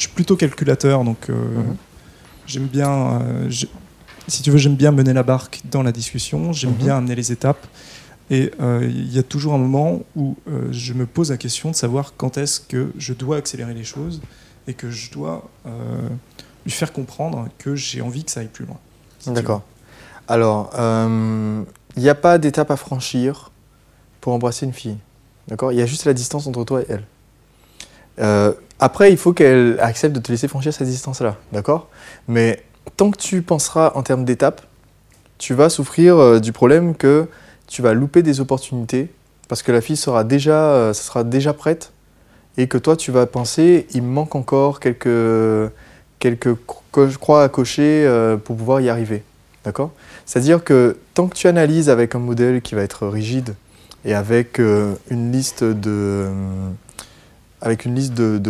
suis plutôt calculateur, donc j'aime bien, si tu veux, j'aime bien mener la barque dans la discussion, j'aime bien amener les étapes. Et il y a toujours un moment où je me pose la question de savoir quand est-ce que je dois accélérer les choses et que je dois lui faire comprendre que j'ai envie que ça aille plus loin. Si D'accord. Alors, il n'y a pas d'étape à franchir pour embrasser une fille. D'accord ? Il y a juste la distance entre toi et elle. Après, il faut qu'elle accepte de te laisser franchir cette distance-là. D'accord ? Mais tant que tu penseras en termes d'étapes, tu vas souffrir du problème que tu vas louper des opportunités parce que la fille sera déjà prête et que toi, tu vas penser il me manque encore quelques croix à cocher pour pouvoir y arriver. D'accord ? C'est-à-dire que tant que tu analyses avec un modèle qui va être rigide et avec une liste de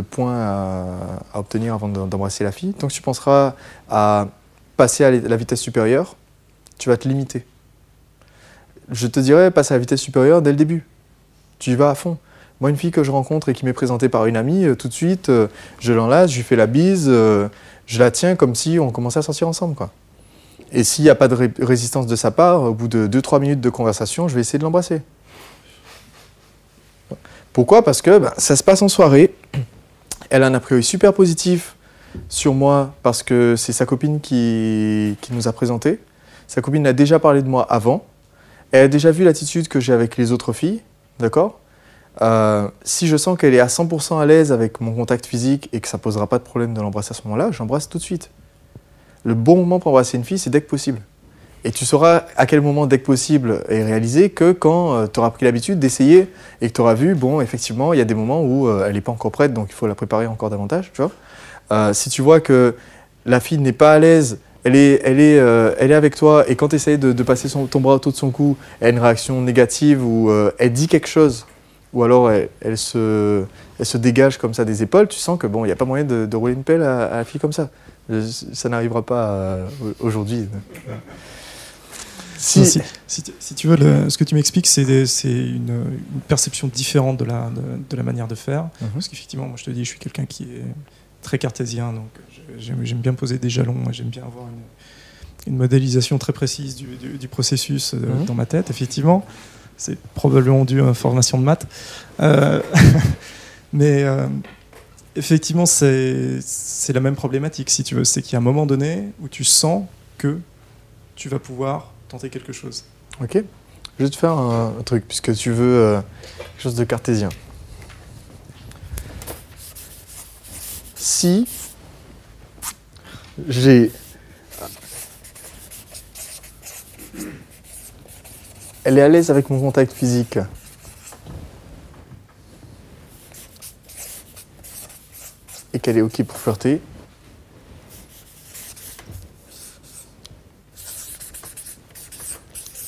points à obtenir avant d'embrasser la fille, tant que tu penseras à passer à la vitesse supérieure, tu vas te limiter. Je te dirais, passe à la vitesse supérieure dès le début. Tu y vas à fond. Moi, une fille que je rencontre et qui m'est présentée par une amie, tout de suite, je l'enlace, je lui fais la bise, je la tiens comme si on commençait à sortir ensemble, quoi. Et s'il n'y a pas de résistance de sa part, au bout de 2-3 minutes de conversation, je vais essayer de l'embrasser. Pourquoi ? Parce que ça se passe en soirée. Elle a un a priori super positif sur moi parce que c'est sa copine qui nous a présenté. Sa copine a déjà parlé de moi avant. Elle a déjà vu l'attitude que j'ai avec les autres filles, d'accord ? Si je sens qu'elle est à 100% à l'aise avec mon contact physique et que ça ne posera pas de problème de l'embrasser à ce moment-là, j'embrasse tout de suite. Le bon moment pour embrasser une fille, c'est dès que possible. Et tu sauras à quel moment dès que possible est réalisé que quand tu auras pris l'habitude d'essayer et que tu auras vu, bon, effectivement, il y a des moments où elle n'est pas encore prête, donc il faut la préparer encore davantage, tu vois. Si tu vois que la fille n'est pas à l'aise, elle est avec toi et quand tu essayes de passer ton bras autour de son cou, elle a une réaction négative ou elle dit quelque chose ou alors elle se dégage comme ça des épaules, tu sens que bon, il n'y a pas moyen de rouler une pelle à la fille comme ça. Ça n'arrivera pas aujourd'hui. Si tu veux, ce que tu m'expliques, c'est une perception différente de la manière de faire. Parce qu'effectivement, moi je te dis, je suis quelqu'un qui est très cartésien, donc j'aime bien poser des jalons, j'aime bien avoir une modélisation très précise du processus dans ma tête, effectivement. C'est probablement dû à une formation de maths. Mais effectivement, c'est la même problématique, si tu veux. C'est qu'il y a un moment donné où tu sens que tu vas pouvoir tenter quelque chose. Ok. Je vais te faire un truc, puisque tu veux quelque chose de cartésien. Si elle est à l'aise avec mon contact physique, et qu'elle est ok pour flirter,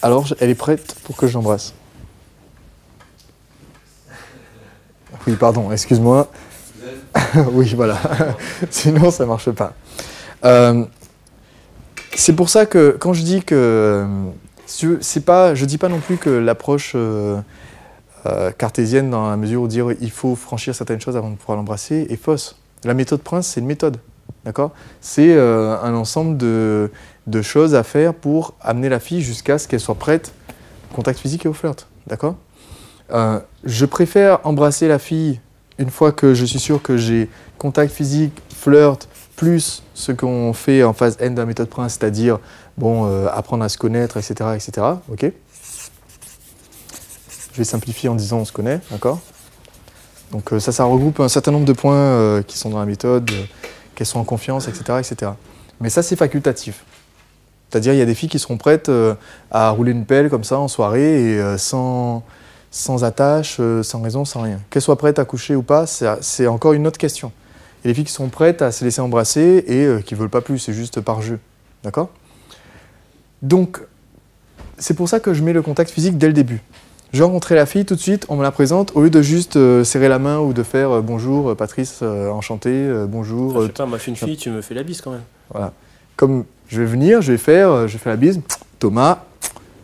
alors elle est prête pour que je l'embrasse. Oui, pardon, excuse-moi. Oui, voilà. Sinon, ça marche pas. C'est pour ça que quand je dis que je dis pas non plus que l'approche cartésienne, dans la mesure où dire il faut franchir certaines choses avant de pouvoir l'embrasser, est fausse. La méthode Prince, c'est une méthode, d'accord ? C'est un ensemble de choses à faire pour amener la fille jusqu'à ce qu'elle soit prête au contact physique et au flirt, d'accord ? Je préfère embrasser la fille une fois que je suis sûr que j'ai contact physique, flirt, plus ce qu'on fait en phase N de la méthode Prince, c'est-à-dire apprendre à se connaître, etc., etc., ok ? Je vais simplifier en disant on se connaît, d'accord ? Donc ça regroupe un certain nombre de points qui sont dans la méthode, qu'elles sont en confiance, etc., etc. Mais ça, c'est facultatif. C'est-à-dire, il y a des filles qui seront prêtes à rouler une pelle comme ça en soirée et sans attache, sans raison, sans rien. Qu'elles soient prêtes à coucher ou pas, c'est encore une autre question. Il y a des filles qui sont prêtes à se laisser embrasser et qui ne veulent pas plus, c'est juste par jeu. D'accord ? Donc, c'est pour ça que je mets le contact physique dès le début. J'ai rencontré la fille tout de suite, on me la présente, au lieu de juste serrer la main ou de faire bonjour Patrice, enchanté, bonjour. Je sais pas, moi je suis une fille, tu me fais la bise quand même. Voilà. Comme je vais venir, je fais la bise, Thomas,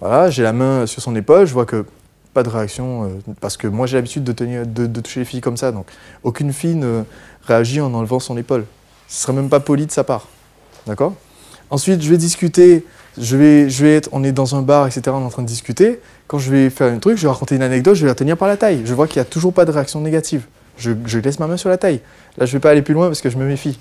voilà, j'ai la main sur son épaule, je vois que pas de réaction, parce que moi j'ai l'habitude de toucher les filles comme ça, donc aucune fille ne réagit en enlevant son épaule. Ce serait même pas poli de sa part, d'accord? Ensuite, je vais discuter, on est dans un bar, etc., on est en train de discuter. Quand je vais faire un truc, je vais raconter une anecdote, je vais la tenir par la taille. Je vois qu'il n'y a toujours pas de réaction négative. Je laisse ma main sur la taille. Là, je ne vais pas aller plus loin parce que je me méfie.